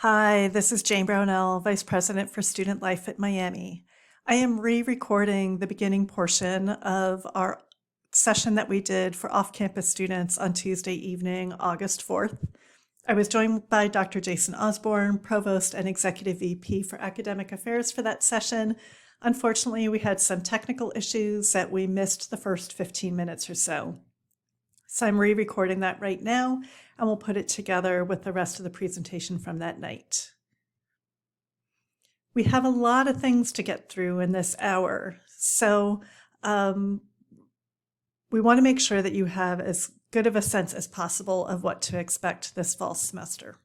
Hi, this is Jayne Brownell, Vice President for Student Life at Miami. I am re-recording the beginning portion of our session that we did for off-campus students on Tuesday evening, August 4th. I was joined by Dr. Jason Osborne, Provost and Executive VP for Academic Affairs for that session. Unfortunately, we had some technical issues that we missed the first 15 minutes or so. So I'm re-recording that right now, and we'll put it together with the rest of the presentation from that night. We have a lot of things to get through in this hour, so we want to make sure that you have as good of a sense as possible of what to expect this fall semester.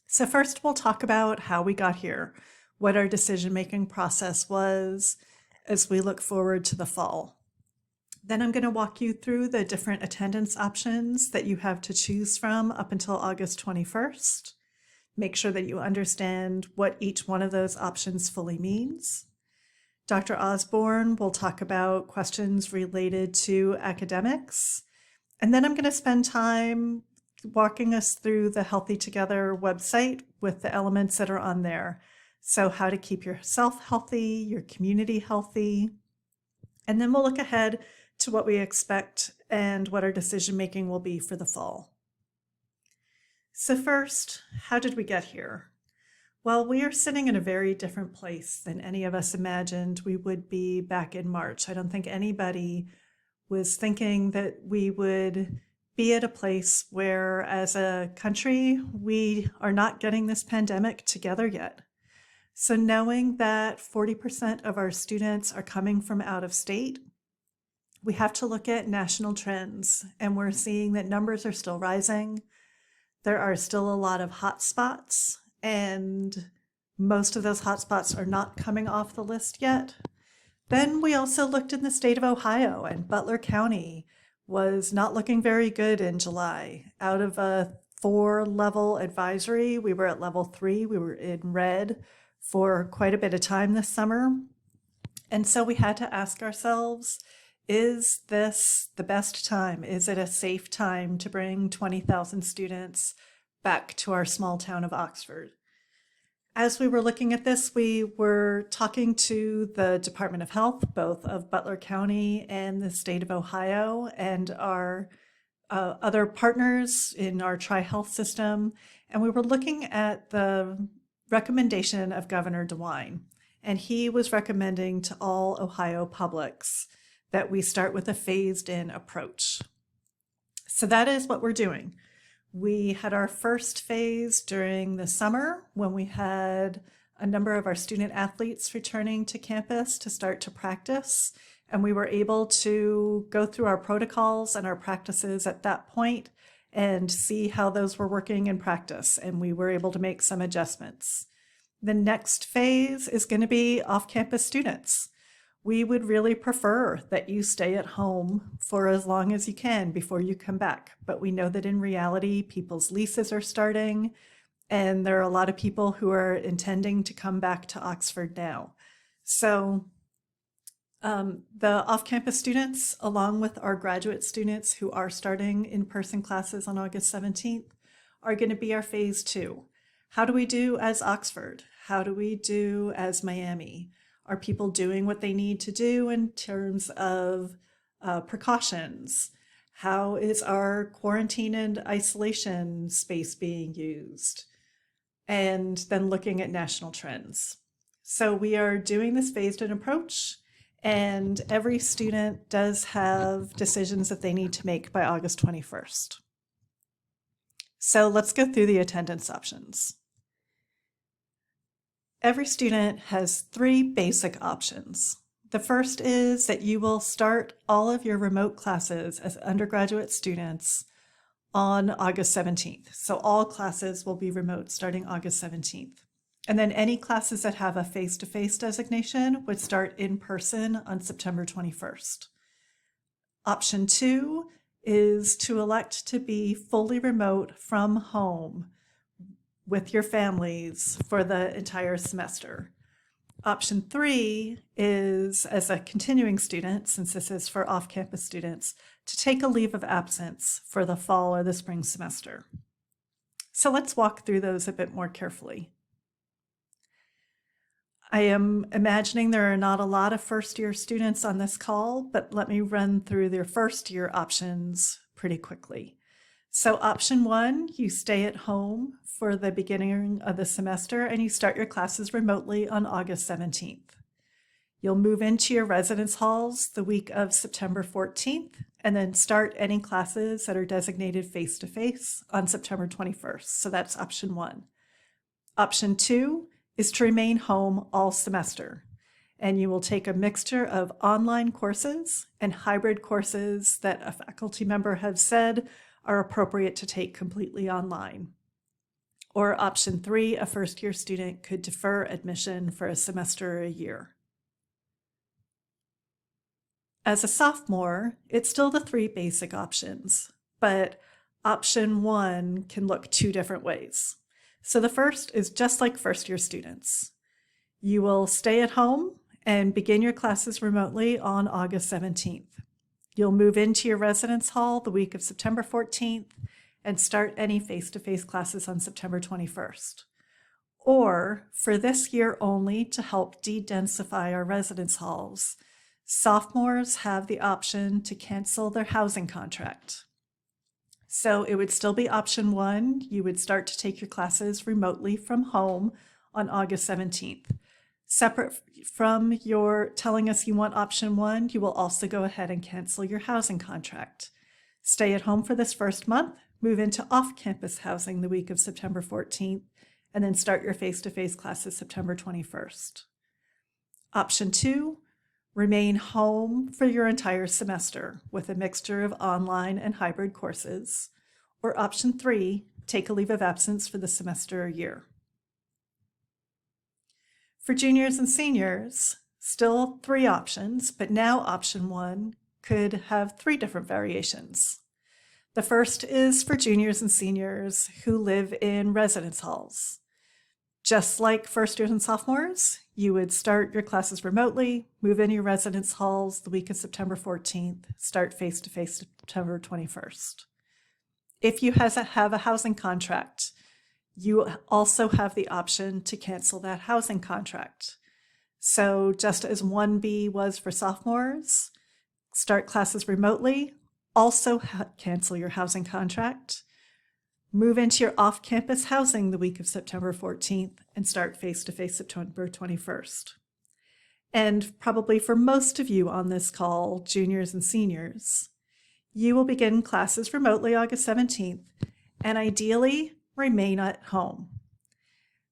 So first, we'll talk about how we got here, what our decision-making process was as we look forward to the fall. Then I'm going to walk you through the different attendance options that you have to choose from up until August 21st. Make sure that you understand what each one of those options fully means. Dr. Osborne will talk about questions related to academics. And then I'm going to spend time walking us through the Healthy Together website with the elements that are on there. So how to keep yourself healthy, your community healthy. And then we'll look ahead to what we expect and what our decision making will be for the fall. So first, how did we get here? Well, we are sitting in a very different place than any of us imagined we would be back in March. I don't think anybody was thinking that we would be at a place where, as a country, we are not getting this pandemic together yet. So knowing that 40% of our students are coming from out of state, we have to look at national trends, and we're seeing that numbers are still rising. There are still a lot of hotspots, and most of those hotspots are not coming off the list yet. Then we also looked in the state of Ohio, and Butler County was not looking very good in July. Out of a 4-level advisory, we were at level 3. We were in red for quite a bit of time this summer. And so we had to ask ourselves, is this the best time? Is it a safe time to bring 20,000 students back to our small town of Oxford? As we were looking at this, we were talking to the Department of Health, both of Butler County and the state of Ohio, and our other partners in our tri-health system. And we were looking at the recommendation of Governor DeWine. And he was recommending to all Ohio publics that we start with a phased-in approach. So that is what we're doing. We had our first phase during the summer when we had a number of our student athletes returning to campus to start to practice, and we were able to go through our protocols and our practices at that point and see how those were working in practice, and we were able to make some adjustments. The next phase is going to be off-campus students. We would really prefer that you stay at home for as long as you can before you come back. But we know that in reality, people's leases are starting, and there are a lot of people who are intending to come back to Oxford now. So the off-campus students, along with our graduate students who are starting in-person classes on August 17th, are going to be our phase 2. How do we do as Oxford? How do we do as Miami? Are people doing what they need to do in terms of precautions? How is our quarantine and isolation space being used? And then looking at national trends. So we are doing this phased-in approach, and every student does have decisions that they need to make by August 21st. So let's go through the attendance options. Every student has 3 basic options. The first is that you will start all of your remote classes as undergraduate students on August 17th. So all classes will be remote starting August 17th. And then any classes that have a face-to-face designation would start in person on September 21st. Option 2 is to elect to be fully remote from home with your families for the entire semester. Option 3 is, as a continuing student, since this is for off-campus students, to take a leave of absence for the fall or the spring semester. So let's walk through those a bit more carefully. I am imagining there are not a lot of first-year students on this call, but let me run through their first-year options pretty quickly. So option 1, you stay at home for the beginning of the semester and you start your classes remotely on August 17th. You'll move into your residence halls the week of September 14th and then start any classes that are designated face-to-face on September 21st. So that's option 1. Option 2 is to remain home all semester, and you will take a mixture of online courses and hybrid courses that a faculty member has said are appropriate to take completely online. Or option 3, a first-year student could defer admission for a semester or a year. As a sophomore, it's still the 3 basic options, but option 1 can look 2 different ways. So the first is just like first-year students. You will stay at home and begin your classes remotely on August 17th. You'll move into your residence hall the week of September 14th and start any face-to-face classes on September 21st. Or, for this year only, to help de-densify our residence halls, sophomores have the option to cancel their housing contract. So it would still be option 1. You would start to take your classes remotely from home on August 17th. Separate from your telling us you want option 1, you will also go ahead and cancel your housing contract. Stay at home for this first month, move into off-campus housing the week of September 14th, and then start your face-to-face classes September 21st. Option 2, remain home for your entire semester with a mixture of online and hybrid courses. Or option 3, take a leave of absence for the semester or year. For juniors and seniors, still 3 options, but now option 1 could have 3 different variations. The first is for juniors and seniors who live in residence halls. Just like first years and sophomores, you would start your classes remotely, move in your residence halls the week of September 14th, start face-to-face September 21st. If you have a housing contract, you also have the option to cancel that housing contract. So just as 1B was for sophomores, start classes remotely, also cancel your housing contract, move into your off-campus housing the week of September 14th, and start face-to-face September 21st. And probably for most of you on this call, juniors and seniors, you will begin classes remotely August 17th, and ideally remain at home.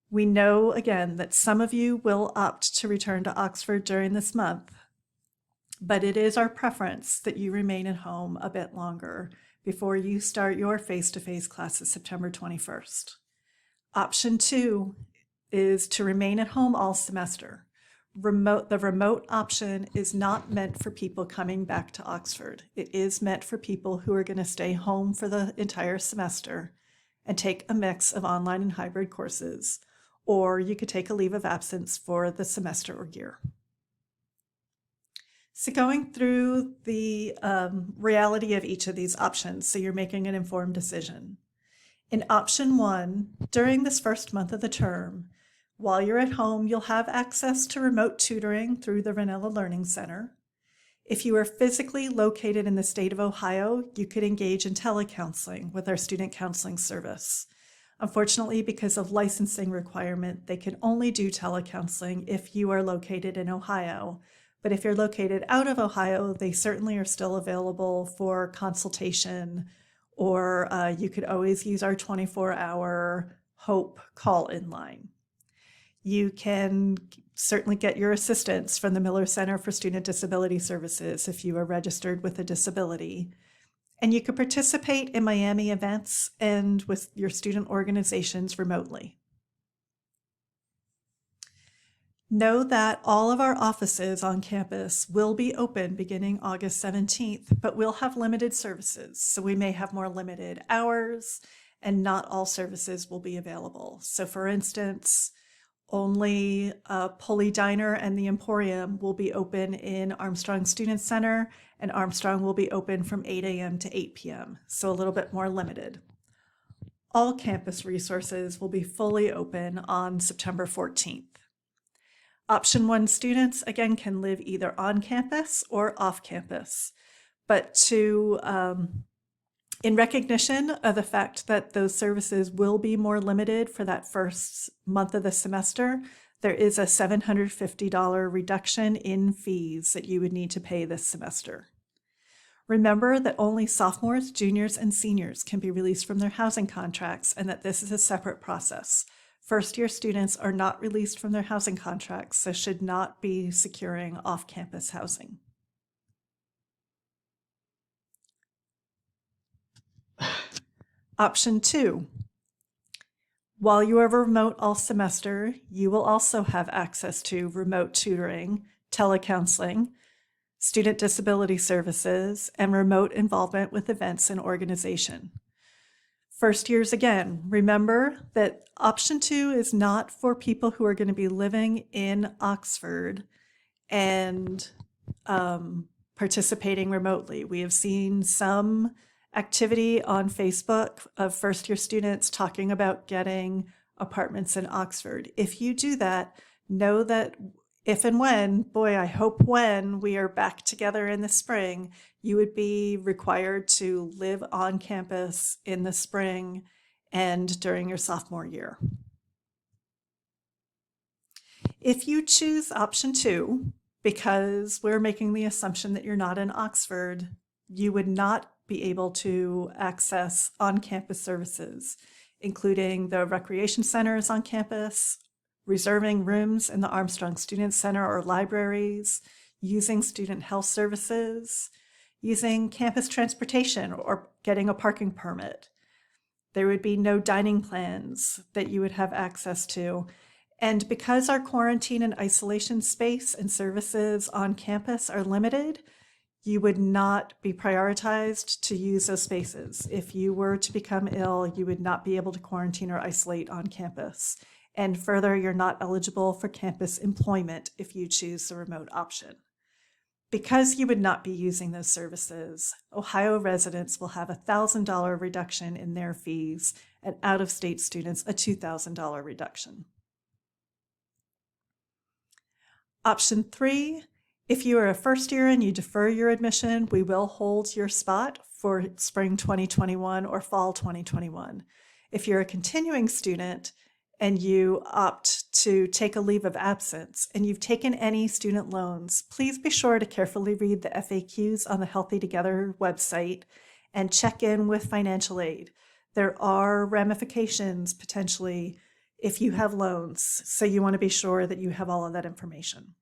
We know, again, that some of you will opt to return to Oxford during this month, but it is our preference that you remain at home a bit longer before you start your face-to-face classes September 21st. Option 2 is to remain at home all semester. The remote option is not meant for people coming back to Oxford. It is meant for people who are going to stay home for the entire semester and take a mix of online and hybrid courses, or you could take a leave of absence for the semester or year. So going through the reality of each of these options, so you're making an informed decision. In option 1, during this first month of the term, while you're at home, you'll have access to remote tutoring through the Brownell Learning Center. If you are physically located in the state of Ohio, you could engage in telecounseling with our student counseling service. Unfortunately, because of licensing requirement, they can only do telecounseling if you are located in Ohio. But if you're located out of Ohio, they certainly are still available for consultation, or you could always use our 24-hour HOPE call-in line. You can certainly get your assistance from the Miller Center for Student Disability Services if you are registered with a disability. And you could participate in Miami events and with your student organizations remotely. Know that all of our offices on campus will be open beginning August 17th, but we'll have limited services. So we may have more limited hours and not all services will be available. So for instance, only Pulley Diner and the Emporium will be open in Armstrong Student Center, and Armstrong will be open from 8 a.m. to 8 p.m. So a little bit more limited. All campus resources will be fully open on September 14th. Option 1 students, again, can live either on campus or off campus, but in recognition of the fact that those services will be more limited for that first month of the semester, there is a $750 reduction in fees that you would need to pay this semester. Remember that only sophomores, juniors, and seniors can be released from their housing contracts and that this is a separate process. First-year students are not released from their housing contracts, so should not be securing off-campus housing. Option 2. While you are remote all semester, you will also have access to remote tutoring, telecounseling, student disability services, and remote involvement with events and organization. First years, again, remember that option 2 is not for people who are going to be living in Oxford and participating remotely. We have seen some activity on Facebook of first-year students talking about getting apartments in Oxford. If you do that, know that if and when, boy, I hope when we are back together in the spring, you would be required to live on campus in the spring and during your sophomore year. If you choose option 2, because we're making the assumption that you're not in Oxford, you would not be able to access on-campus services, including the recreation centers on campus, reserving rooms in the Armstrong Student Center or libraries, using student health services, using campus transportation or getting a parking permit. There would be no dining plans that you would have access to. And because our quarantine and isolation space and services on campus are limited, you would not be prioritized to use those spaces. If you were to become ill, you would not be able to quarantine or isolate on campus. And further, you're not eligible for campus employment if you choose the remote option. Because you would not be using those services, Ohio residents will have a $1,000 reduction in their fees, and out-of-state students a $2,000 reduction. Option 3, if you are a first year and you defer your admission, we will hold your spot for spring 2021 or fall 2021. If you're a continuing student and you opt to take a leave of absence and you've taken any student loans, please be sure to carefully read the FAQs on the Healthy Together website and check in with financial aid. There are ramifications potentially if you have loans, so you want to be sure that you have all of that information.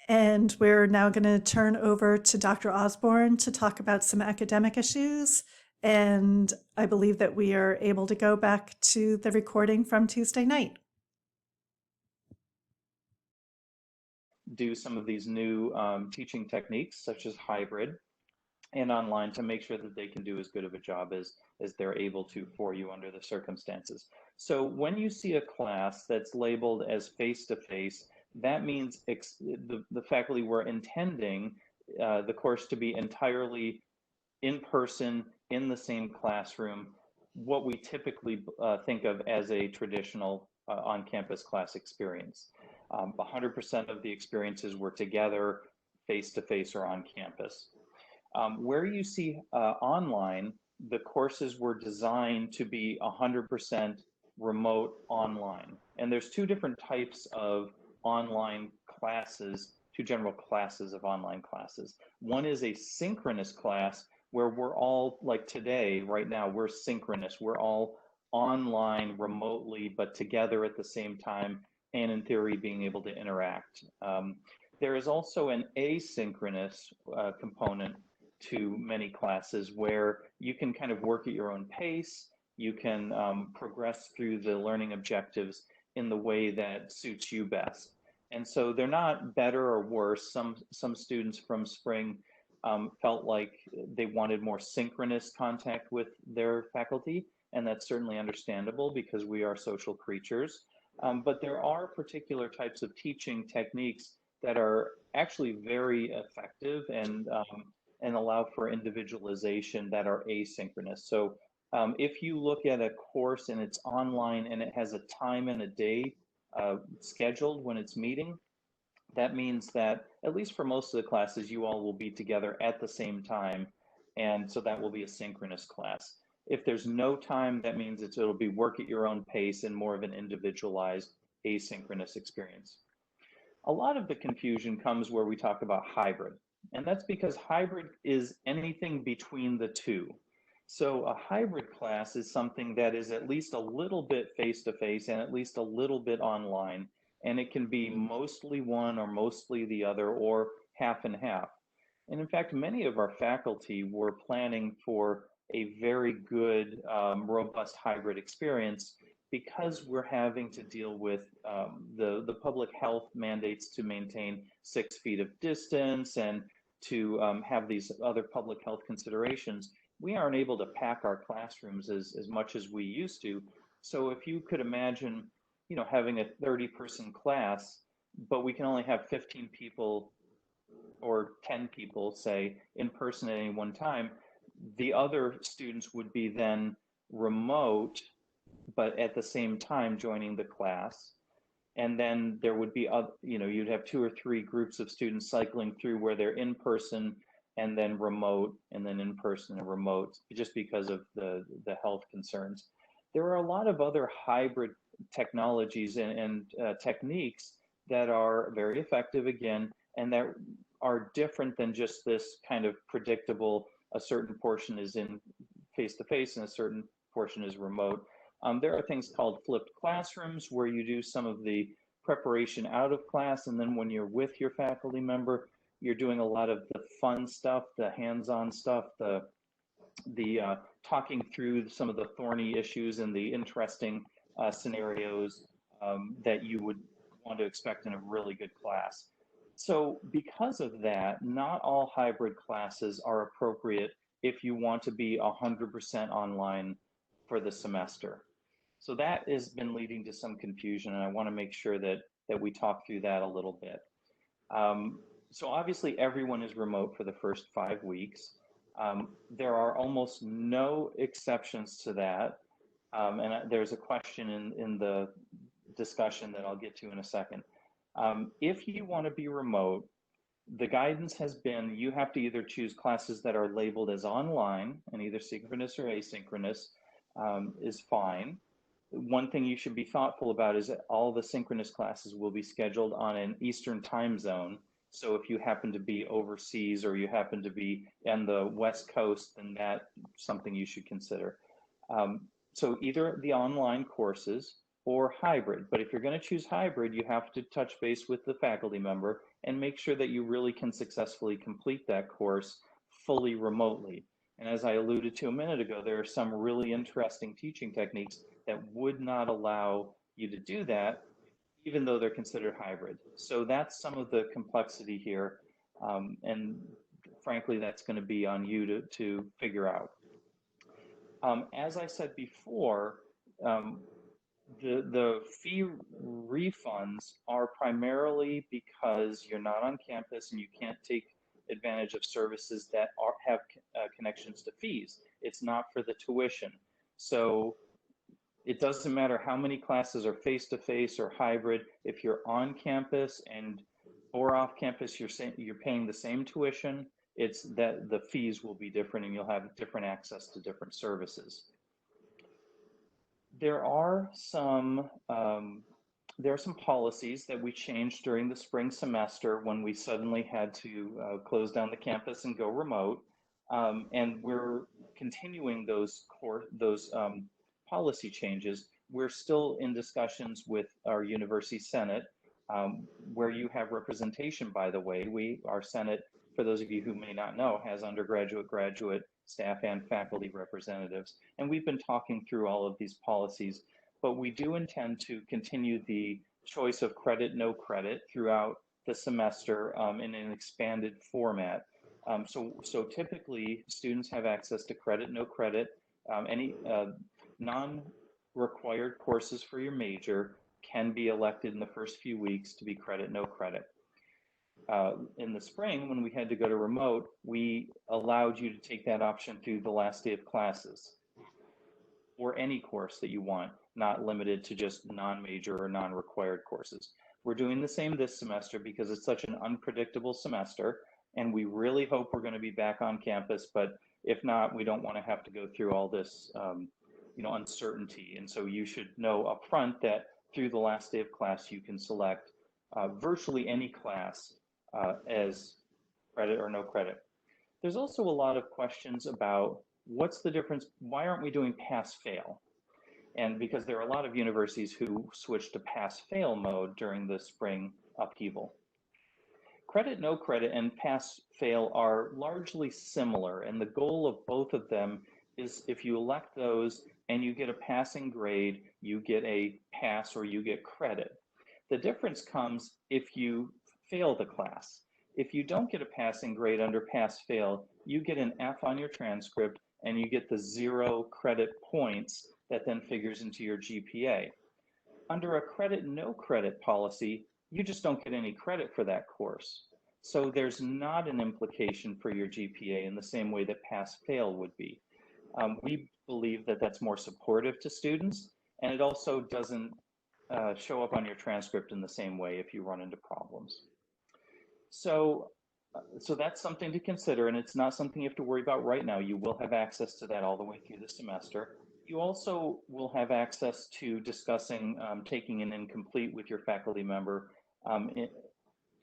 And we're now going to turn over to Dr. Osborne to talk about some academic issues. And I believe that we are able to go back to the recording from Tuesday night. Do some of these new teaching techniques, such as hybrid and online, to make sure that they can do as good of a job as they're able to for you under the circumstances. So when you see a class that's labeled as face-to-face, that means the faculty were intending the course to be entirely in person, in the same classroom, what we typically think of as a traditional on-campus class experience. 100% of the experiences were together, face-to-face or on campus. Where you see online, the courses were designed to be 100% remote online. And there's two different types of online classes, two general classes of online classes. One is a synchronous class where we're all, like today, right now, we're synchronous. We're all online remotely, but together at the same time, and in theory, being able to interact. There is also an asynchronous component to many classes where you can kind of work at your own pace. You can progress through the learning objectives in the way that suits you best. And so they're not better or worse. Some students from spring felt like they wanted more synchronous contact with their faculty, and that's certainly understandable because we are social creatures. But there are particular types of teaching techniques that are actually very effective and and allow for individualization that are asynchronous. So if you look at a course and it's online and it has a time and a day scheduled when it's meeting, that means that at least for most of the classes, you all will be together at the same time. And so that will be a synchronous class. If there's no time, that means it'll be work at your own pace and more of an individualized asynchronous experience. A lot of the confusion comes where we talk about hybrid, and that's because hybrid is anything between the two. So a hybrid class is something that is at least a little bit face-to-face and at least a little bit online, and it can be mostly one or mostly the other or half and half. And in fact, many of our faculty were planning for a very good, robust hybrid experience because we're having to deal with the public health mandates to maintain 6 feet of distance and to have these other public health considerations. We aren't able to pack our classrooms as much as we used to. So if you could imagine, having a 30-person class, but we can only have 15 people or 10 people, say, in person at any one time, the other students would be then remote, but at the same time joining the class. And then there would be, you'd have 2 or 3 groups of students cycling through where they're in person and then remote and then in person and remote, just because of the health concerns. There are a lot of other hybrid technologies and techniques that are very effective, again, and that are different than just this kind of predictable, a certain portion is in face-to-face and a certain portion is remote. There are things called flipped classrooms where you do some of the preparation out of class, and then when you're with your faculty member, you're doing a lot of the fun stuff, the hands-on stuff, the talking through some of the thorny issues and the interesting scenarios that you would want to expect in a really good class. So because of that, not all hybrid classes are appropriate if you want to be 100% online for the semester. So that has been leading to some confusion, and I want to make sure that we talk through that a little bit. So obviously everyone is remote for the first 5 weeks. There are almost no exceptions to that. And there's a question in the discussion that I'll get to in a second. If you want to be remote, the guidance has been you have to either choose classes that are labeled as online, and either synchronous or asynchronous is fine. One thing you should be thoughtful about is that all the synchronous classes will be scheduled on an Eastern time zone. So if you happen to be overseas or you happen to be on the West Coast, then that's something you should consider. So either the online courses or hybrid. But if you're going to choose hybrid, you have to touch base with the faculty member and make sure that you really can successfully complete that course fully remotely. And as I alluded to a minute ago, there are some really interesting teaching techniques that would not allow you to do that, even though they're considered hybrid. So that's some of the complexity here. And frankly, that's going to be on you to figure out. As I said before, the fee refunds are primarily because you're not on campus and you can't take advantage of services that have connections to fees. It's not for the tuition. So it doesn't matter how many classes are face-to-face or hybrid. If you're on campus or off campus, you're paying the same tuition. It's that the fees will be different and you'll have different access to different services. There are some policies that we changed during the spring semester when we suddenly had to close down the campus and go remote, and we're continuing those policy changes. We're still in discussions with our University Senate, where you have representation, by the way. Our Senate, for those of you who may not know, has undergraduate, graduate, staff, and faculty representatives. And we've been talking through all of these policies, but we do intend to continue the choice of credit, no credit throughout the semester in an expanded format. So typically, students have access to credit, no credit, any non-required courses for your major can be elected in the first few weeks to be credit, no credit. In the spring, when we had to go to remote, we allowed you to take that option through the last day of classes or any course that you want, not limited to just non-major or non-required courses. We're doing the same this semester because it's such an unpredictable semester, and we really hope we're going to be back on campus, but if not, we don't want to have to go through all this uncertainty. And so you should know upfront that through the last day of class, you can select virtually any class as credit or no credit. There's also a lot of questions about what's the difference, why aren't we doing pass-fail? And because there are a lot of universities who switched to pass-fail mode during the spring upheaval. Credit, no credit, and pass-fail are largely similar, and the goal of both of them is if you elect those and you get a passing grade, you get a pass or you get credit. The difference comes if you fail the class. If you don't get a passing grade under pass-fail, you get an F on your transcript and you get the 0 credit points that then figures into your GPA. Under a credit, no credit policy, you just don't get any credit for that course. So there's not an implication for your GPA in the same way that pass-fail would be. We believe that that's more supportive to students, and it also doesn't show up on your transcript in the same way if you run into problems. So that's something to consider, and it's not something you have to worry about right now. You will have access to that all the way through the semester. You also will have access to discussing taking an incomplete with your faculty member.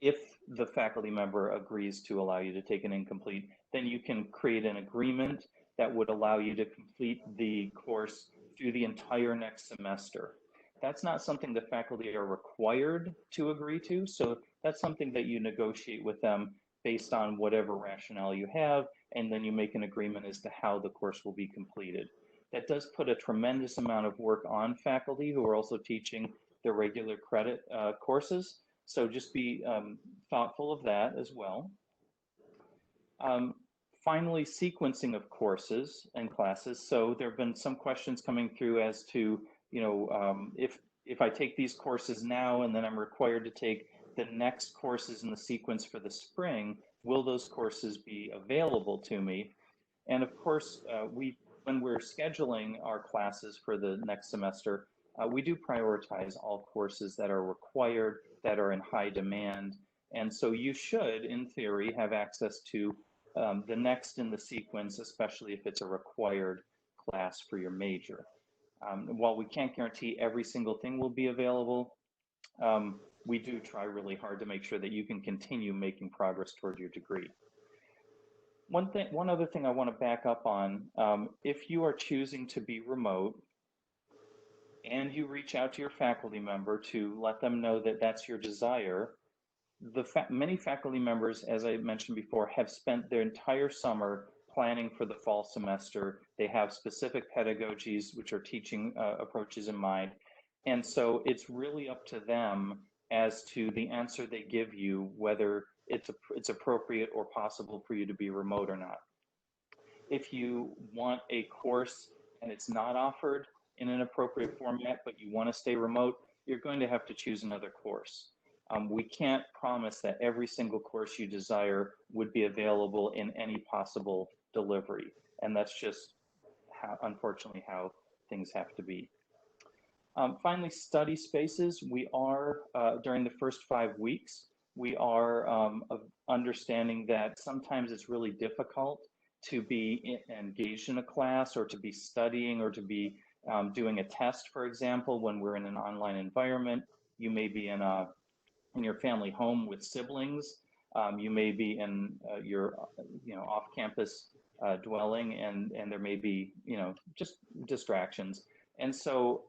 If the faculty member agrees to allow you to take an incomplete, then you can create an agreement that would allow you to complete the course through the entire next semester. That's not something the faculty are required to agree to, so that's something that you negotiate with them based on whatever rationale you have, and then you make an agreement as to how the course will be completed. That does put a tremendous amount of work on faculty who are also teaching the regular credit courses, so just be thoughtful of that as well. Finally, sequencing of courses and classes. So there have been some questions coming through as to, if I take these courses now and then I'm required to take the next courses in the sequence for the spring, will those courses be available to me? And of course, when we're scheduling our classes for the next semester, we do prioritize all courses that are required, that are in high demand. And so you should, in theory, have access to the next in the sequence, especially if it's a required class for your major. While we can't guarantee every single thing will be available, we do try really hard to make sure that you can continue making progress toward your degree. One other thing I want to back up on, if you are choosing to be remote and you reach out to your faculty member to let them know that that's your desire, many faculty members, as I mentioned before, have spent their entire summer planning for the fall semester. They have specific pedagogies, which are teaching approaches in mind. And so it's really up to them as to the answer they give you, whether it's appropriate or possible for you to be remote or not. If you want a course and it's not offered in an appropriate format, but you want to stay remote, you're going to have to choose another course. We can't promise that every single course you desire would be available in any possible delivery. And that's just unfortunately how things have to be. Finally, study spaces. We are, during the first 5 weeks, we are understanding that sometimes it's really difficult to be engaged in a class or to be studying or to be doing a test, for example, when we're in an online environment. You may be in your family home with siblings. You may be in your off-campus dwelling, and there may be just distractions. And so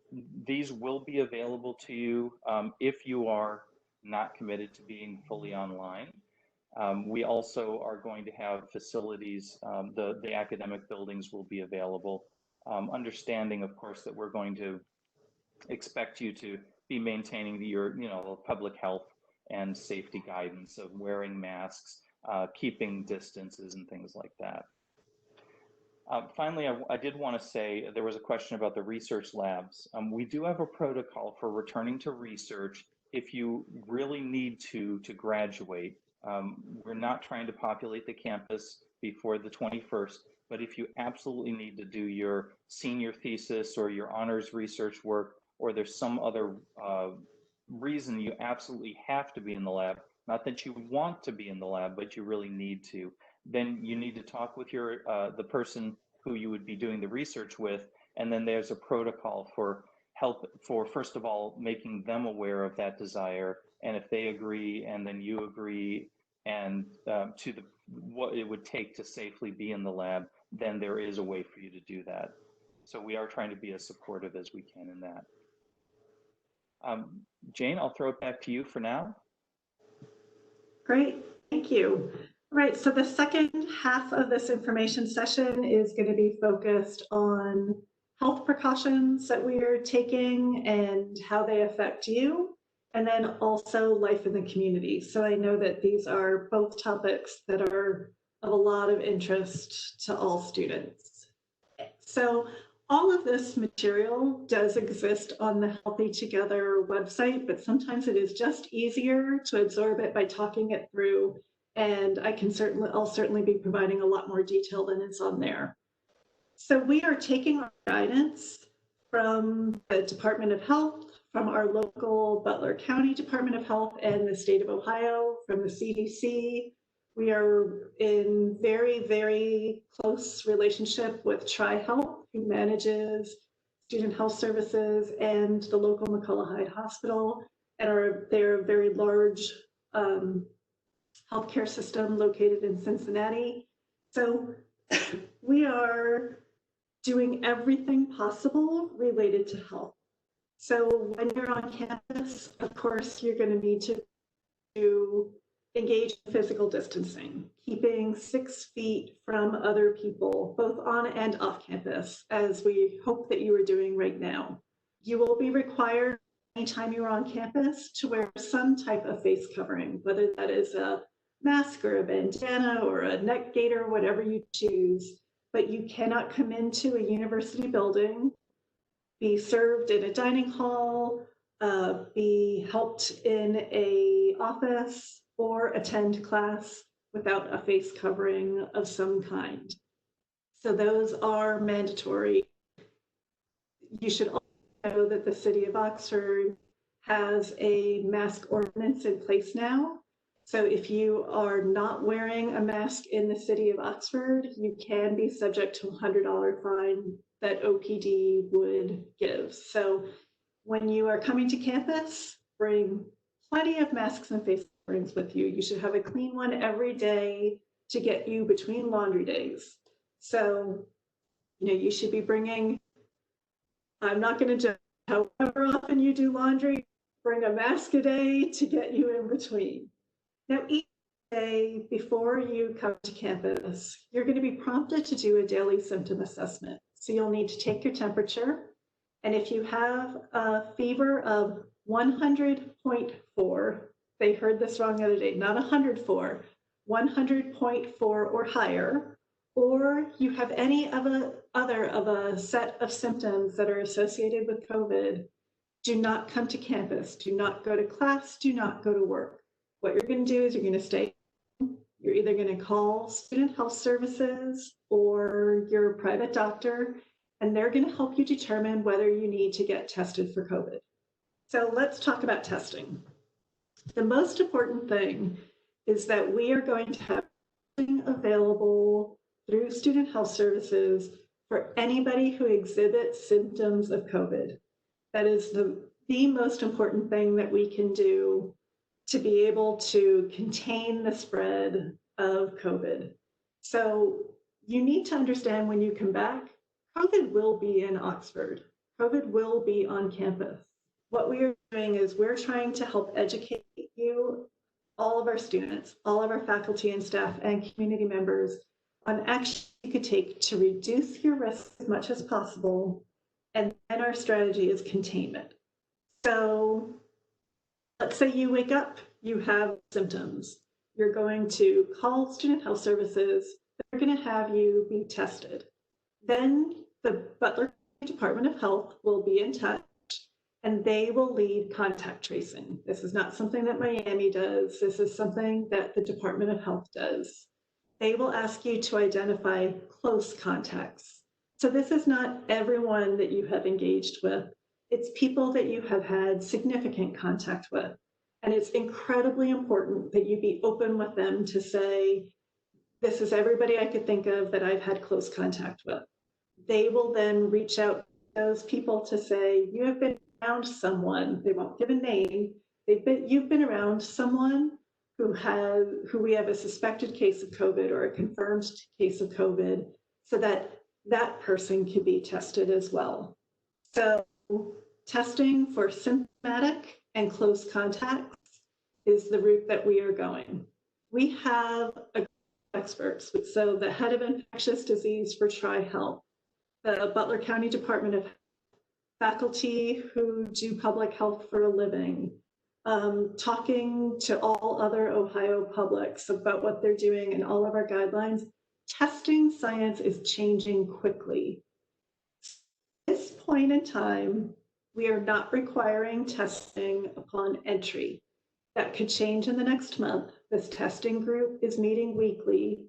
these will be available to you if you are not committed to being fully online. We also are going to have facilities, the academic buildings will be available, understanding, of course, that we're going to expect you to be maintaining your public health and safety guidance of wearing masks, keeping distances, and things like that. Finally, I did want to say there was a question about the research labs. We do have a protocol for returning to research if you really need to graduate We're not trying to populate the campus before the 21st, but if you absolutely need to do your senior thesis or your honors research work, or there's some other reason you absolutely have to be in the lab, not that you want to be in the lab, but you really need to, then you need to talk with your the person who you would be doing the research with, and then there's a protocol for help for, first of all, making them aware of that desire, and if they agree and then you agree, and to the what it would take to safely be in the lab, then there is a way for you to do that. So we are trying to be as supportive as we can in that. Jayne, I'll throw it back to you for now. Great, thank you. All right, so the second half of this information session is going to be focused on health precautions that we are taking and how they affect you, and then also life in the community. So I know that these are both topics that are of a lot of interest to all students. So all of this material does exist on the Healthy Together website, but sometimes it is just easier to absorb it by talking it through. And I'll certainly be providing a lot more detail than is on there. So we are taking our guidance from the Department of Health, from our local Butler County Department of Health, and the state of Ohio, from the CDC. We are in very, very close relationship with Tri-Health, who manages student health services, and the local McCullough Hyde Hospital, and they're a very large healthcare system located in Cincinnati. So we are doing everything possible related to health. So when you're on campus, of course, you're going to need to engage in physical distancing, keeping 6 feet from other people, both on and off campus, as we hope that you are doing right now. You will be required anytime you're on campus to wear some type of face covering, whether that is a mask or a bandana or a neck gaiter, whatever you choose, but you cannot come into a university building, be served in a dining hall, be helped in a office, or attend class without a face covering of some kind. So those are mandatory. You should also know that the city of Oxford has a mask ordinance in place now. So if you are not wearing a mask in the city of Oxford, you can be subject to a $100 fine that OPD would give. So when you are coming to campus, bring plenty of masks and face coverings with you. You should have a clean one every day to get you between laundry days. So, you should be bringing, I'm not going to judge however often you do laundry, bring a mask a day to get you in between. Now, each day before you come to campus, you're going to be prompted to do a daily symptom assessment. So you'll need to take your temperature. And if you have a fever of 100.4, they heard this wrong the other day, not 104, 100.4 or higher, or you have any other of a set of symptoms that are associated with COVID, do not come to campus, do not go to class, do not go to work. What you're going to do is you're going to stay. You're either going to call Student Health Services or your private doctor, and they're going to help you determine whether you need to get tested for COVID. So let's talk about testing. The most important thing is that we are going to have testing available through Student Health Services for anybody who exhibits symptoms of COVID. That is the most important thing that we can do to be able to contain the spread of COVID. So you need to understand when you come back, COVID will be in Oxford. COVID will be on campus. What we are doing is we're trying to help educate you, all of our students, all of our faculty and staff and community members on actions you could take to reduce your risk as much as possible. And then our strategy is containment. So let's say you wake up, you have symptoms. You're going to call Student Health Services. They're going to have you be tested. Then the Butler Department of Health will be in touch, and they will lead contact tracing. This is not something that Miami does. This is something that the Department of Health does. They will ask you to identify close contacts. So this is not everyone that you have engaged with. It's people that you have had significant contact with. And it's incredibly important that you be open with them to say, this is everybody I could think of that I've had close contact with. They will then reach out to those people to say, you have been around someone, they won't give a name, you've been around someone who we have a suspected case of COVID or a confirmed case of COVID, so that that person can be tested as well. So testing for symptomatic and close contacts is the route that we are going. We have experts. So the head of infectious disease for Tri-Health, the Butler County Department of faculty who do public health for a living, talking to all other Ohio publics about what they're doing and all of our guidelines. Testing science is changing quickly. At this point in time, we are not requiring testing upon entry. That could change in the next month. This testing group is meeting weekly,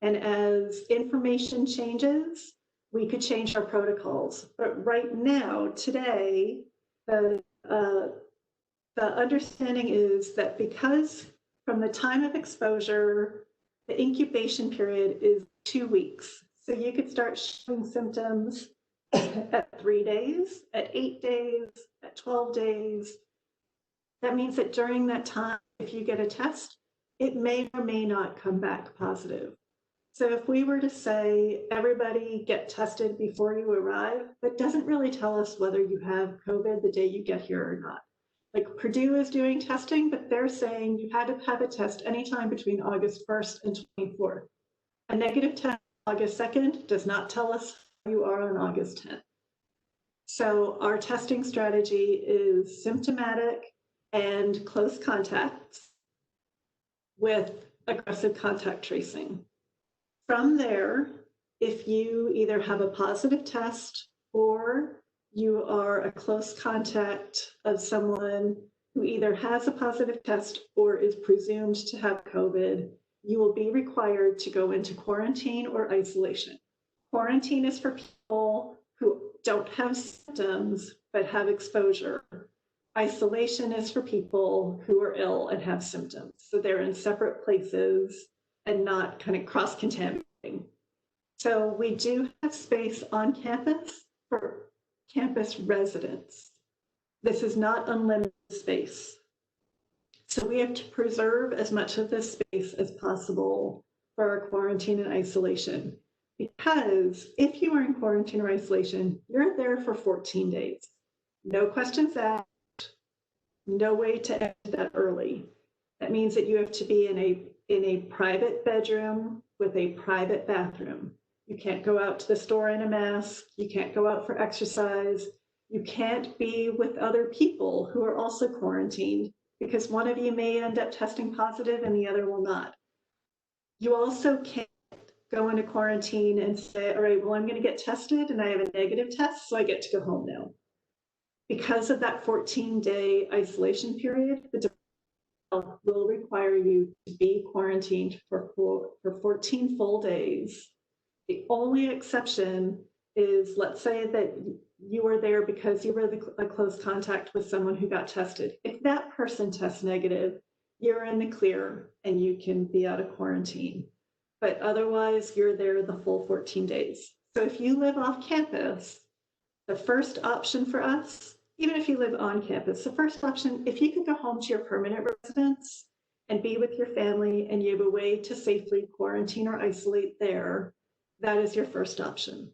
and as information changes, we could change our protocols. But right now, today, the understanding is that because from the time of exposure, the incubation period is 2 weeks. So you could start showing symptoms at 3 days, at 8 days, at 12 days. That means that during that time, if you get a test, it may or may not come back positive. So if we were to say, everybody get tested before you arrive, that doesn't really tell us whether you have COVID the day you get here or not. Like Purdue is doing testing, but they're saying you had to have a test anytime between August 1st and 24th. A negative test August 2nd does not tell us how you are on August 10th. So our testing strategy is symptomatic and close contacts with aggressive contact tracing. From there, if you either have a positive test or you are a close contact of someone who either has a positive test or is presumed to have COVID, you will be required to go into quarantine or isolation. Quarantine is for people who don't have symptoms but have exposure. Isolation is for people who are ill and have symptoms. So they're in separate places and not kind of cross-contaminating. So we do have space on campus for campus residents. This is not unlimited space. So we have to preserve as much of this space as possible for our quarantine and isolation. Because if you are in quarantine or isolation, you're there for 14 days. No questions asked, no way to end that early. That means that you have to be in a private bedroom with a private bathroom. You can't go out to the store in a mask. You can't go out for exercise. You can't be with other people who are also quarantined because one of you may end up testing positive and the other will not. You also can't go into quarantine and say, all right, well, I'm going to get tested and I have a negative test, so I get to go home now. Because of that 14-day isolation period, the Department of Health will require you to be quarantined for 14 full days. The only exception is, let's say that you were there because you were a close contact with someone who got tested. If that person tests negative, you're in the clear and you can be out of quarantine. But otherwise, you're there the full 14 days. So if you live off campus, the first option for us, even if you live on campus, the first option, if you can go home to your permanent residence and be with your family and you have a way to safely quarantine or isolate there, that is your first option.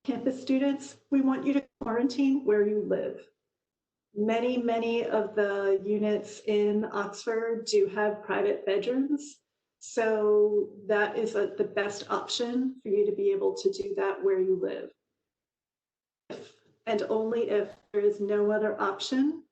Campus students, we want you to quarantine where you live. Many of the units in Oxford do have private bedrooms. So that is the best option for you to be able to do that where you live. And only if there is no other option,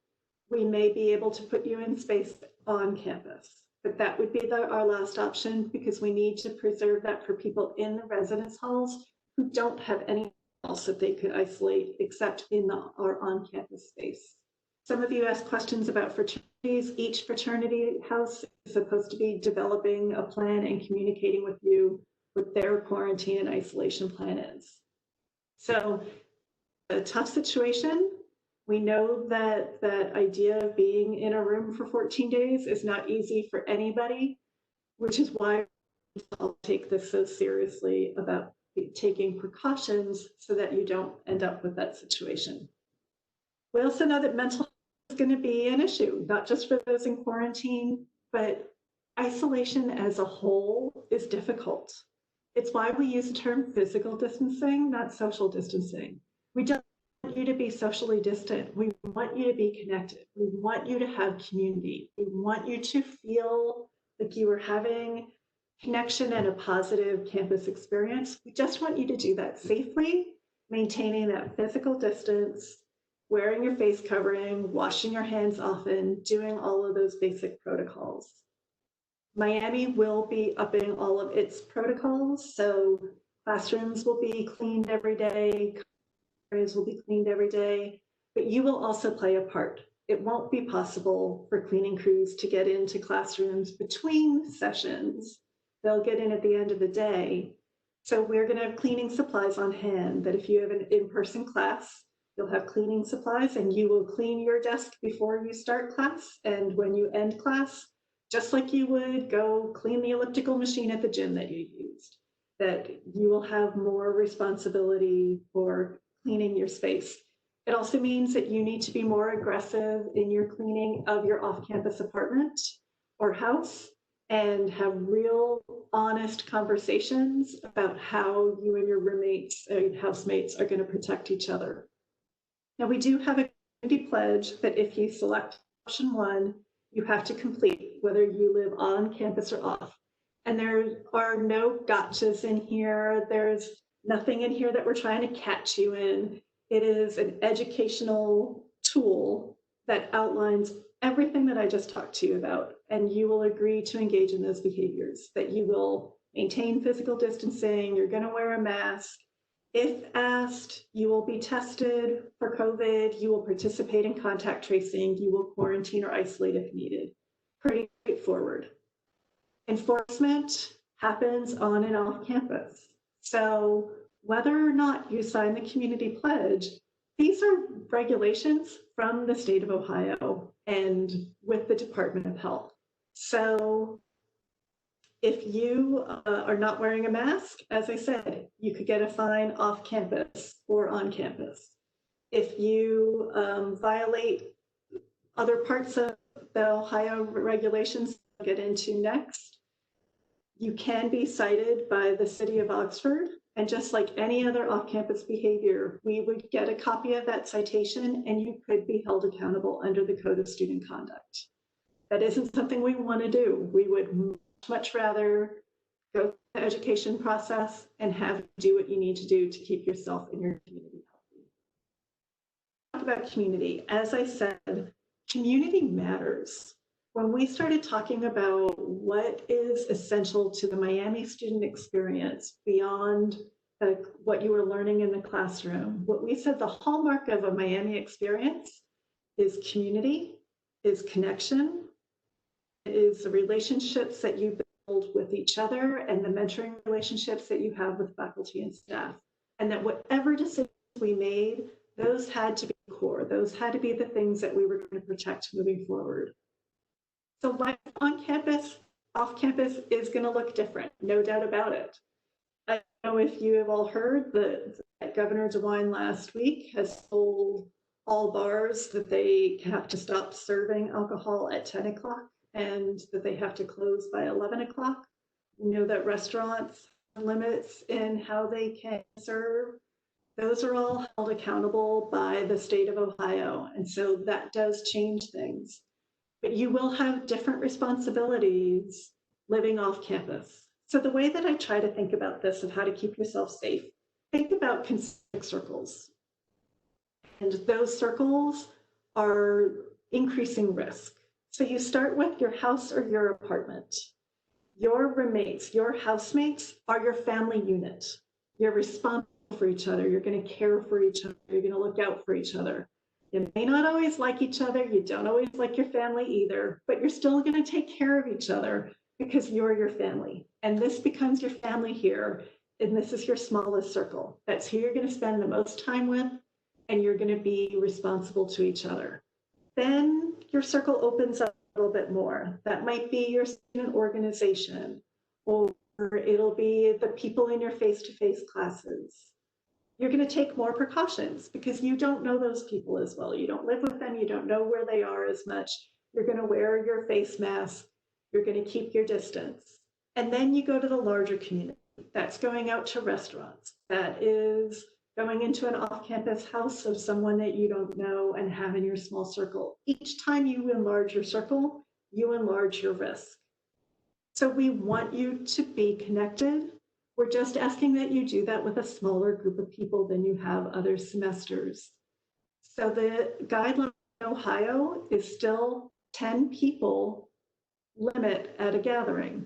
we may be able to put you in space on campus. But that would be our last option because we need to preserve that for people in the residence halls who don't have any else that they could isolate except in our on-campus space. Some of you asked questions about fraternities. Each fraternity house is supposed to be developing a plan and communicating with you what their quarantine and isolation plan is. So a tough situation. We know that that idea of being in a room for 14 days is not easy for anybody, which is why I'll take this so seriously about taking precautions so that you don't end up with that situation. We also know that mental health is going to be an issue, not just for those in quarantine, but isolation as a whole is difficult. It's why we use the term physical distancing, not social distancing. We don't want you to be socially distant. We want you to be connected. We want you to have community. We want you to feel like you are having connection and a positive campus experience. We just want you to do that safely, maintaining that physical distance, wearing your face covering, washing your hands often, doing all of those basic protocols. Miami will be upping all of its protocols, so classrooms will be cleaned every day, areas will be cleaned every day, but you will also play a part. It won't be possible for cleaning crews to get into classrooms between sessions. They'll get in at the end of the day. So we're going to have cleaning supplies on hand, that if you have an in-person class, you'll have cleaning supplies and you will clean your desk before you start class. And when you end class, just like you would go clean the elliptical machine at the gym that you used, that you will have more responsibility for cleaning your space. It also means that you need to be more aggressive in your cleaning of your off-campus apartment or house and have real honest conversations about how you and your roommates and housemates are going to protect each other. Now, we do have a community pledge that if you select option 1, you have to complete, whether you live on campus or off. And there are no gotchas in here. There's nothing in here that we're trying to catch you in. It is an educational tool that outlines everything that I just talked to you about, and you will agree to engage in those behaviors, that you will maintain physical distancing, you're going to wear a mask. If asked, you will be tested for COVID, you will participate in contact tracing, you will quarantine or isolate if needed. Pretty straightforward. Enforcement happens on and off campus. So whether or not you sign the community pledge, these are regulations from the state of Ohio and with the Department of Health. So if you are not wearing a mask, as I said, you could get a fine off campus or on campus. If you violate other parts of the Ohio regulations I'll get into next, you can be cited by the city of Oxford. And just like any other off-campus behavior, we would get a copy of that citation and you could be held accountable under the Code of Student Conduct. That isn't something we want to do. We would much rather go through the education process and have you do what you need to do to keep yourself and your community healthy. Talk about community. As I said, community matters. When we started talking about what is essential to the Miami student experience beyond what you were learning in the classroom, what we said the hallmark of a Miami experience is community, is connection, is the relationships that you build with each other and the mentoring relationships that you have with faculty and staff. And that whatever decisions we made, those had to be core. Those had to be the things that we were going to protect moving forward. So life on campus, off campus is going to look different, no doubt about it. I don't know if you have all heard that Governor DeWine last week has told all bars that they have to stop serving alcohol at 10 o'clock and that they have to close by 11 o'clock. We know that restaurants have limits in how they can serve. Those are all held accountable by the state of Ohio. And so that does change things. But you will have different responsibilities living off campus. So the way that I try to think about this of how to keep yourself safe, think about concentric circles. And those circles are increasing risk. So you start with your house or your apartment. Your roommates, your housemates are your family unit. You're responsible for each other. You're going to care for each other. You're going to look out for each other. You may not always like each other. You don't always like your family either, but you're still going to take care of each other because you're your family. And this becomes your family here. And this is your smallest circle. That's who you're going to spend the most time with, and you're going to be responsible to each other. Then your circle opens up a little bit more. That might be your student organization, or it'll be the people in your face-to-face classes. You're going to take more precautions because you don't know those people as well. You don't live with them. You don't know where they are as much. You're going to wear your face mask. You're going to keep your distance. And then you go to the larger community. That's going out to restaurants. That is going into an off-campus house of someone that you don't know and have in your small circle. Each time you enlarge your circle, you enlarge your risk. So we want you to be connected. We're just asking that you do that with a smaller group of people than you have other semesters. So the guideline in Ohio is still 10 people limit at a gathering.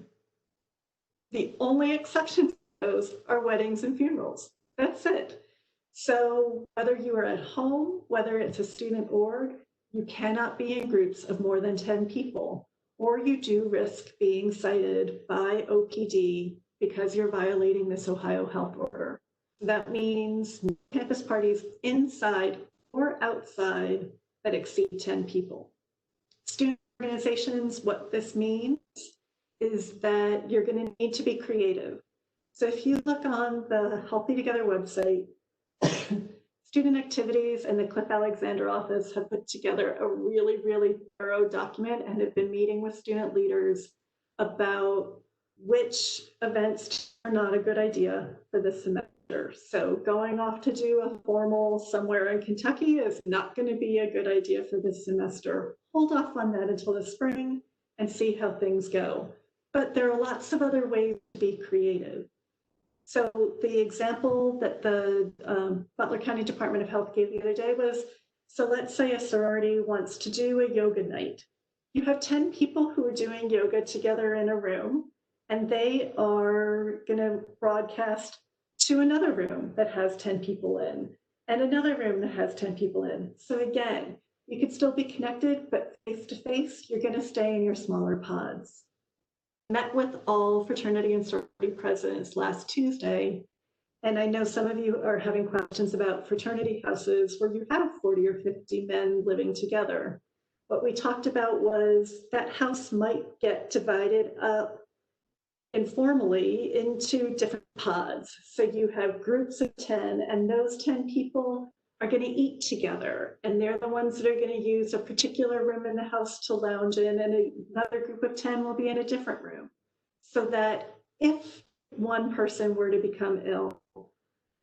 The only exceptions to those are weddings and funerals. That's it. So whether you are at home, whether it's a student org, you cannot be in groups of more than 10 people, or you do risk being cited by OPD because you're violating this Ohio health order. That means campus parties inside or outside that exceed 10 people. Student organizations, what this means is that you're going to need to be creative. So if you look on the Healthy Together website, Student Activities and the Cliff Alexander office have put together a really, really thorough document and have been meeting with student leaders about which events are not a good idea for this semester. So going off to do a formal somewhere in Kentucky is not going to be a good idea for this semester. Hold off on that until the spring and see how things go. But there are lots of other ways to be creative. So the example that the Butler County Department of Health gave the other day was, so let's say a sorority wants to do a yoga night. You have 10 people who are doing yoga together in a room, and they are going to broadcast to another room that has 10 people in, and another room that has 10 people in. So again, you could still be connected, but face-to-face, you're going to stay in your smaller pods. Met with all fraternity and sorority presidents last Tuesday, and I know some of you are having questions about fraternity houses where you have 40 or 50 men living together. What we talked about was that house might get divided up informally into different pods. So you have groups of 10, and those 10 people are going to eat together, and they're the ones that are going to use a particular room in the house to lounge in, and another group of 10 will be in a different room. So that if one person were to become ill,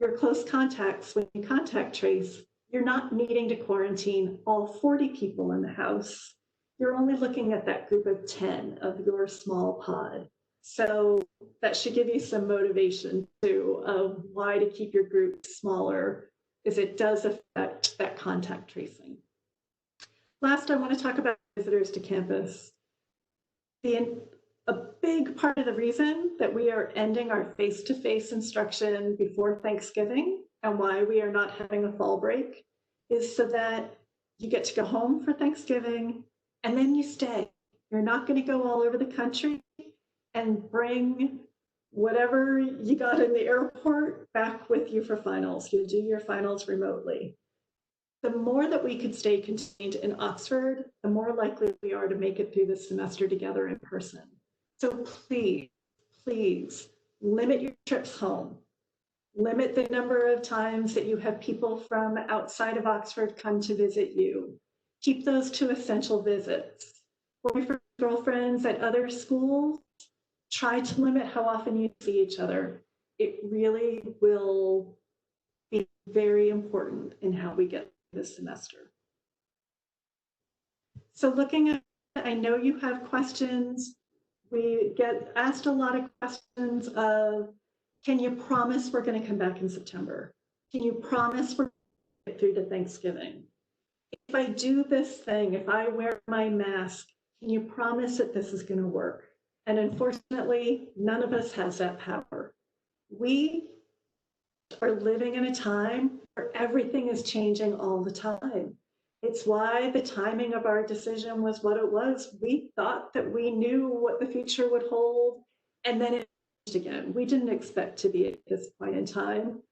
your close contacts, when you contact trace, you're not needing to quarantine all 40 people in the house. You're only looking at that group of 10 of your small pod. So that should give you some motivation too of why to keep your group smaller, is it does affect that contact tracing. Last, I want to talk about visitors to campus. A big part of the reason that we are ending our face-to-face instruction before Thanksgiving and why we are not having a fall break is so that you get to go home for Thanksgiving and then you stay. You're not going to go all over the country and bring whatever you got in the airport back with you for finals. You'll do your finals remotely. The more that we could stay contained in Oxford, the more likely we are to make it through the semester together in person. So please, please limit your trips home. Limit the number of times that you have people from outside of Oxford come to visit you. Keep those to essential visits. Boyfriends, girlfriends at other schools, try to limit how often you see each other. It really will be very important in how we get this semester. So looking at, I know you have questions. We get asked a lot of questions of, can you promise we're going to come back in September? Can you promise we're going to get through to Thanksgiving? If I do this thing, if I wear my mask, can you promise that this is going to work? And unfortunately, none of us has that power. We are living in a time where everything is changing all the time. It's why the timing of our decision was what it was. We thought that we knew what the future would hold, and then it changed again. We didn't expect to be at this point in time.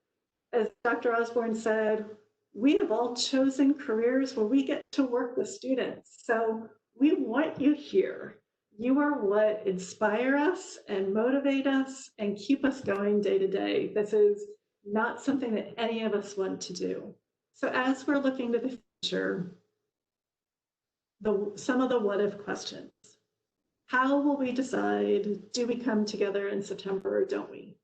As Dr. Osborne said, we have all chosen careers where we get to work with students. So we want you here. You are what inspire us and motivate us and keep us going day to day. This is not something that any of us want to do. So as we're looking to the future, some of the what if questions. How will we decide, do we come together in September or don't we?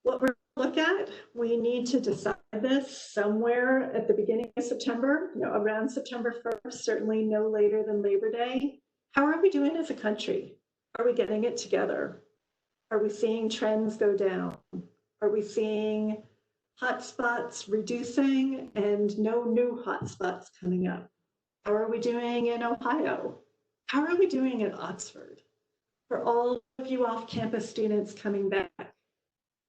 What we're look at, we need to decide this somewhere at the beginning of September, around September 1st, certainly no later than Labor Day. How are we doing as a country? Are we getting it together? Are we seeing trends go down? Are we seeing hotspots reducing and no new hotspots coming up? How are we doing in Ohio? How are we doing in Oxford? For all of you off-campus students coming back,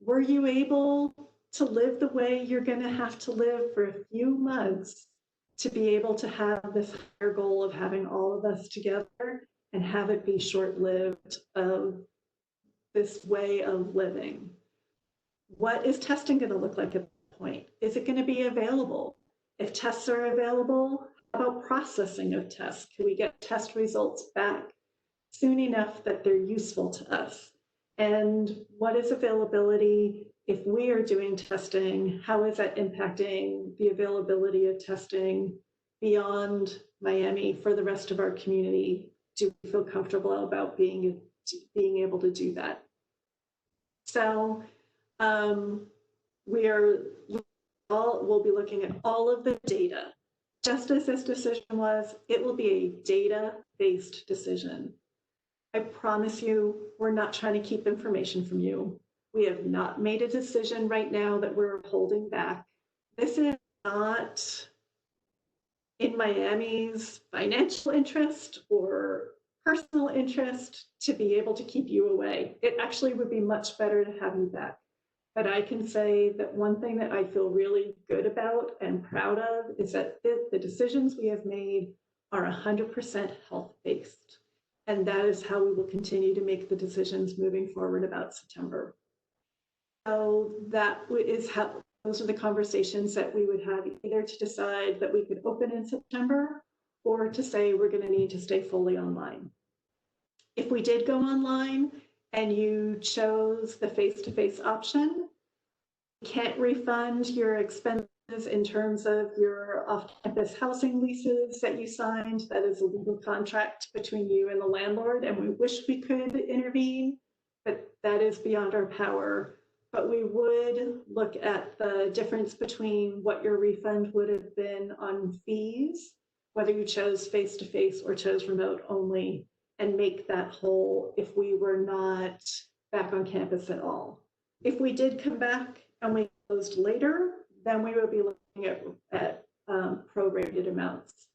were you able to live the way you're going to have to live for a few months to be able to have this higher goal of having all of us together and have it be short-lived of this way of living? What is testing going to look like at that point? Is it going to be available? If tests are available, how about processing of tests? Can we get test results back soon enough that they're useful to us? And what is availability if we are doing testing? How is that impacting the availability of testing beyond Miami for the rest of our community? Do we feel comfortable about being able to do that? So we'll be looking at all of the data. Just as this decision was, it will be a data-based decision. I promise you, we're not trying to keep information from you. We have not made a decision right now that we're holding back. This is not in Miami's financial interest or personal interest to be able to keep you away. It actually would be much better to have you back. But I can say that one thing that I feel really good about and proud of is that the decisions we have made are 100% health-based. And that is how we will continue to make the decisions moving forward about September. So that is how, those are the conversations that we would have, either to decide that we could open in September or to say we're going to need to stay fully online. If we did go online and you chose the face-to-face option, you can't refund your expenses in terms of your off-campus housing leases that you signed. That is a legal contract between you and the landlord, and we wish we could intervene, but that is beyond our power. But we would look at the difference between what your refund would have been on fees, whether you chose face-to-face or chose remote only, and make that whole if we were not back on campus at all. If we did come back and we closed later, then we would be looking at prorated amounts.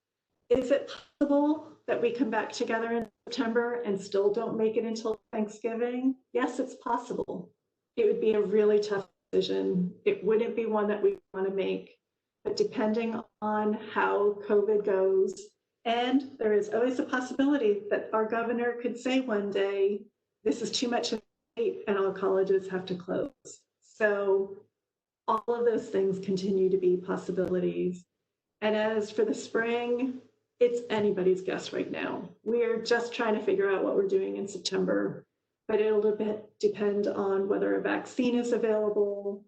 Is it possible that we come back together in September and still don't make it until Thanksgiving? Yes, it's possible. It would be a really tough decision. It wouldn't be one that we want to make, but depending on how COVID goes, and there is always a possibility that our governor could say one day, this is too much of a state and all colleges have to close. So all of those things continue to be possibilities. And as for the spring, it's anybody's guess right now. We're just trying to figure out what we're doing in September, but it'll depend on whether a vaccine is available,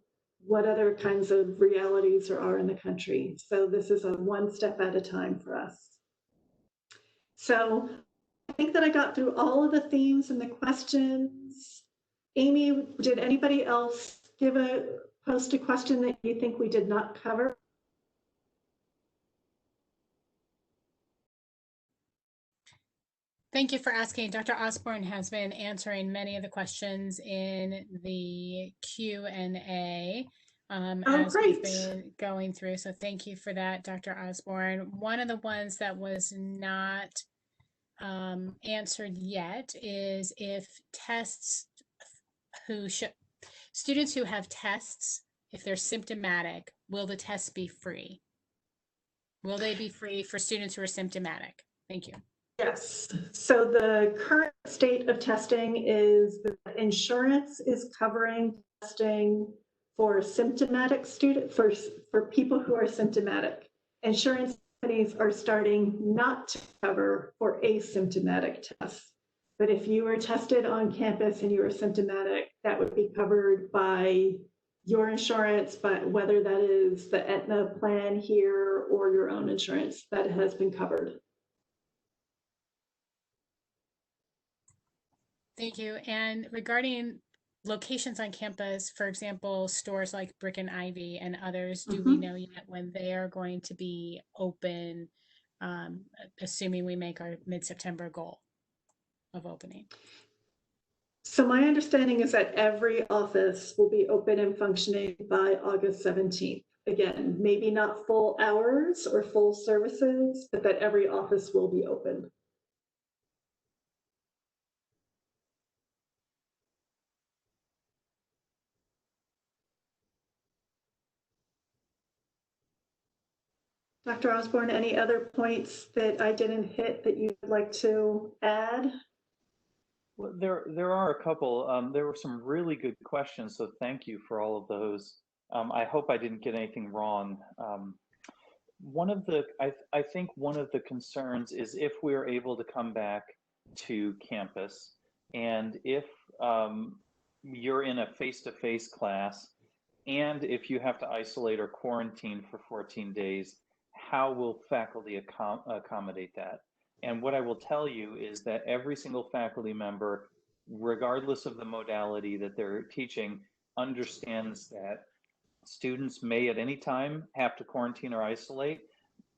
what other kinds of realities there are in the country. So this is a one step at a time for us. So I think that I got through all of the themes and the questions. Amy, did anybody else post a question that you think we did not cover? Thank you for asking. Dr. Osborne has been answering many of the questions in the Q&A as we've been going through. So thank you for that, Dr. Osborne. One of the ones that was not answered yet is if students who have tests if they're symptomatic, will the tests be free? Will they be free for students who are symptomatic? Thank you. Yes. So the current state of testing is that insurance is covering testing for symptomatic students, for people who are symptomatic. Insurance companies are starting not to cover for asymptomatic tests. But if you were tested on campus and you were symptomatic, that would be covered by your insurance, but whether that is the Aetna plan here or your own insurance, that has been covered. Thank you. And regarding locations on campus, for example, stores like Brick and Ivy and others, do we know yet when they are going to be open, assuming we make our mid-September goal of opening? So my understanding is that every office will be open and functioning by August 17th. Again, maybe not full hours or full services, but that every office will be open. Dr. Osborne, any other points that I didn't hit that you'd like to add? Well, there are a couple. There were some really good questions, so thank you for all of those. I hope I didn't get anything wrong. I think one of the concerns is if we're able to come back to campus, and if you're in a face-to-face class, and if you have to isolate or quarantine for 14 days, how will faculty accommodate that? And what I will tell you is that every single faculty member, regardless of the modality that they're teaching, understands that students may at any time have to quarantine or isolate.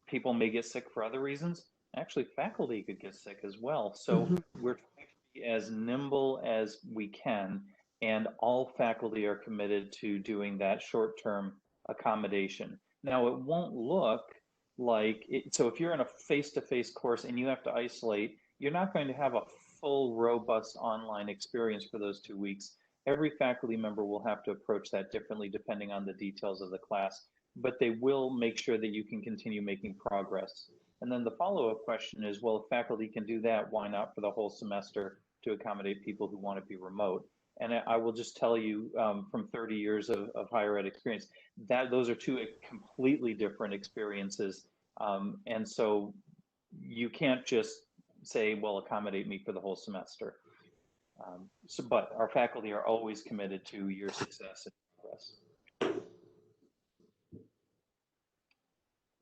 People may get sick for other reasons. Actually, faculty could get sick as well. So we're trying to be as nimble as we can, and all faculty are committed to doing that short-term accommodation. Now, it won't look like it, so if you're in a face-to-face course and you have to isolate, you're not going to have a full, robust online experience for those 2 weeks. Every faculty member will have to approach that differently depending on the details of the class, but they will make sure that you can continue making progress. And then the follow-up question is, well, if faculty can do that, why not for the whole semester to accommodate people who want to be remote? And I will just tell you from 30 years of higher ed experience, that those are two completely different experiences. And so you can't just say, well, accommodate me for the whole semester. But our faculty are always committed to your success and progress.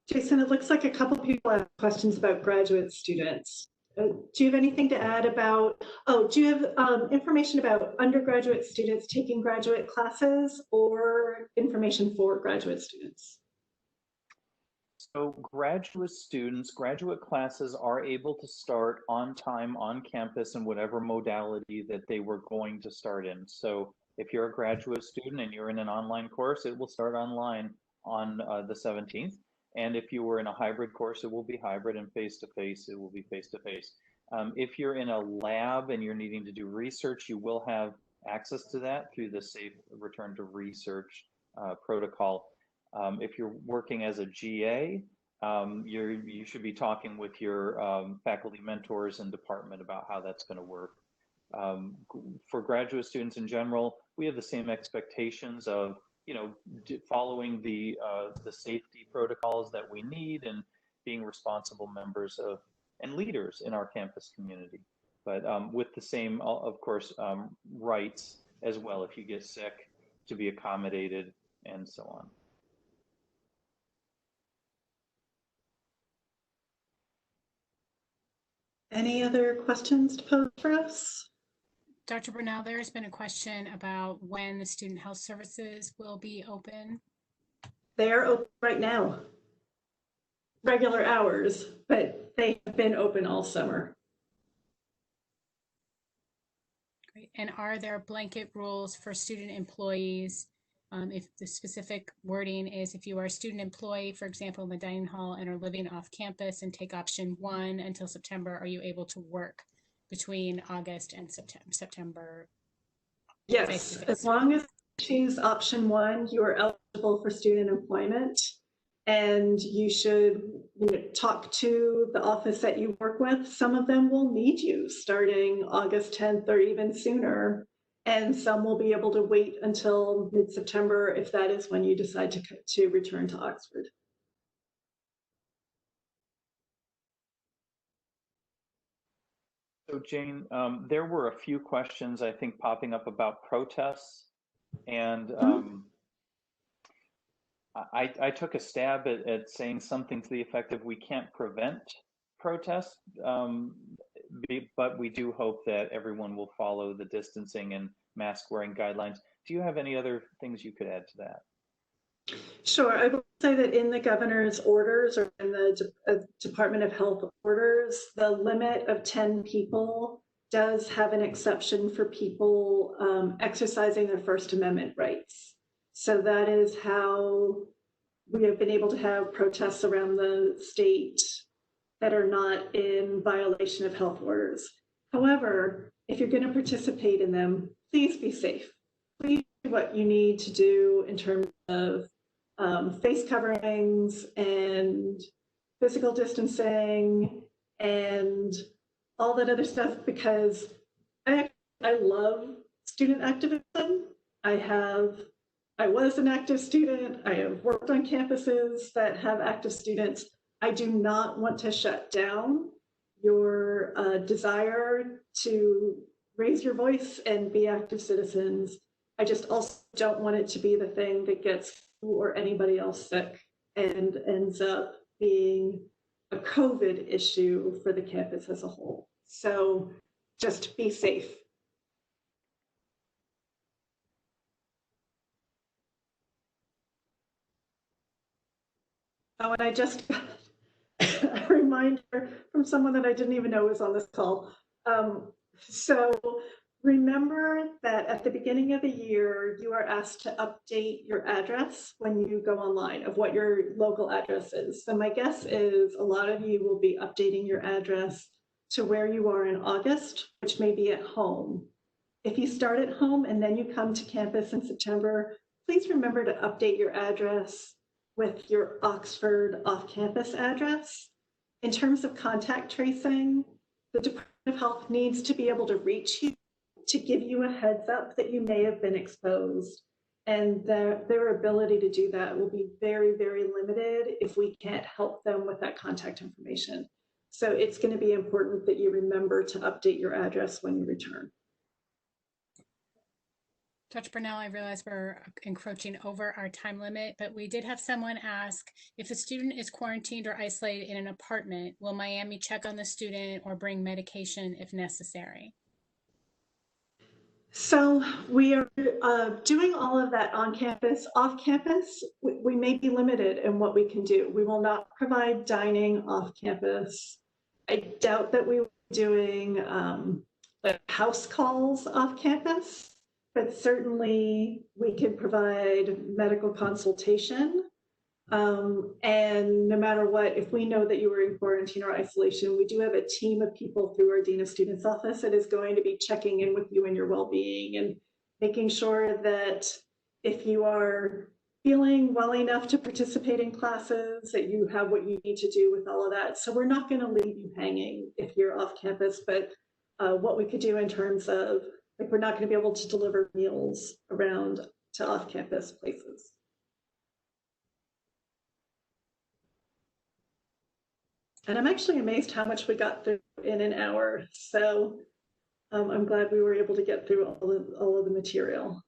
Jason, it looks like a couple people have questions about graduate students. Do you have anything to add about, do you have information about undergraduate students taking graduate classes or information for graduate students? So graduate students, graduate classes are able to start on time on campus in whatever modality that they were going to start in. So if you're a graduate student and you're in an online course, it will start online on the 17th. And if you were in a hybrid course, it will be hybrid, and face-to-face, it will be face-to-face. If you're in a lab and you're needing to do research, you will have access to that through the Safe Return to Research protocol. If you're working as a GA, you should be talking with your faculty mentors and department about how that's going to work. For graduate students in general, we have the same expectations of following the safety protocols that we need and being responsible members of and leaders in our campus community, but with the same, of course, rights as well if you get sick, to be accommodated and so on. Any other questions to pose for us? Dr. Brownell, there has been a question about when the student health services will be open. They are open right now, regular hours, but they have been open all summer. Great. And are there blanket rules for student employees? If the specific wording is, if you are a student employee, for example, in the dining hall and are living off campus and take option 1 until September, are you able to work between August and September? Yes, as long as choose option 1, you are eligible for student employment, and you should talk to the office that you work with. Some of them will need you starting August 10th or even sooner, and some will be able to wait until mid-September if that is when you decide to return to Oxford. So Jayne, there were a few questions I think popping up about protests, and I took a stab at saying something to the effect of we can't prevent protests, but we do hope that everyone will follow the distancing and mask wearing guidelines. Do you have any other things you could add to that? Sure. I will say that in the governor's orders or in the Department of Health orders, the limit of 10 people does have an exception for people exercising their First Amendment rights. So that is how we have been able to have protests around the state that are not in violation of health orders. However, if you're going to participate in them, please be safe. Please do what you need to do in terms of face coverings and physical distancing and all that other stuff, because I love student activism. I was an active student. I have worked on campuses that have active students. I do not want to shut down your desire to raise your voice and be active citizens. I just also don't want it to be the thing that gets you or anybody else sick and ends up being a COVID issue for the campus as a whole. So just be safe. Oh, and I just got a reminder from someone that I didn't even know was on this call. So remember that at the beginning of the year, you are asked to update your address when you go online of what your local address is. So my guess is a lot of you will be updating your address to where you are in August, which may be at home. If you start at home and then you come to campus in September, please remember to update your address with your Oxford off-campus address. In terms of contact tracing, the Department of Health needs to be able to reach you to give you a heads up that you may have been exposed. And their ability to do that will be very, very limited if we can't help them with that contact information. So it's going to be important that you remember to update your address when you return. Dr. Brownell, I realize we're encroaching over our time limit, but we did have someone ask, if a student is quarantined or isolated in an apartment, will Miami check on the student or bring medication if necessary? So we are doing all of that on campus. Off campus, we may be limited in what we can do. We will not provide dining off campus. I doubt that we will be doing house calls off campus, but certainly we can provide medical consultation. And no matter what, if we know that you were in quarantine or isolation, we do have a team of people through our Dean of Students office that is going to be checking in with you and your well-being and making sure that if you are feeling well enough to participate in classes, that you have what you need to do with all of that. So we're not going to leave you hanging if you're off campus, but what we could do in terms of, like, we're not going to be able to deliver meals around to off-campus places. And I'm actually amazed how much we got through in an hour. So I'm glad we were able to get through all of the material.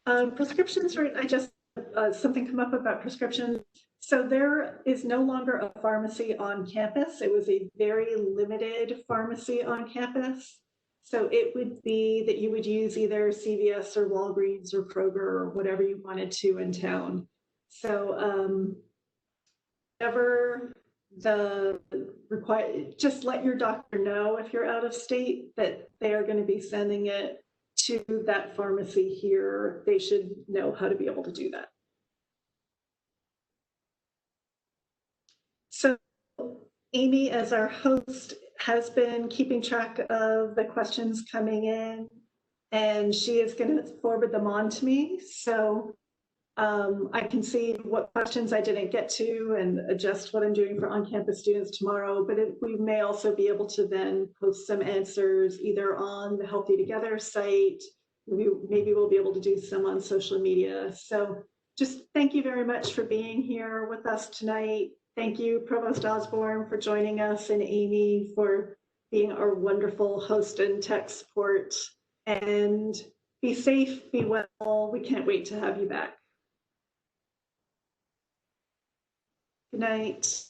Prescriptions, right? I just, something come up about prescriptions. So there is no longer a pharmacy on campus. It was a very limited pharmacy on campus. So it would be that you would use either CVS or Walgreens or Kroger or whatever you wanted to in town. So whatever the required, just let your doctor know if you're out of state that they are going to be sending it to that pharmacy here. They should know how to be able to do that. So Amy, as our host, has been keeping track of the questions coming in. and she is going to forward them on to me. So I can see what questions I didn't get to and adjust what I'm doing for on-campus students tomorrow, but we may also be able to then post some answers either on the Healthy Together site. Maybe we'll be able to do some on social media. So just thank you very much for being here with us tonight. Thank you, Provost Osborne, for joining us, and Amy for being our wonderful host and tech support. And be safe, be well. We can't wait to have you back. Good night.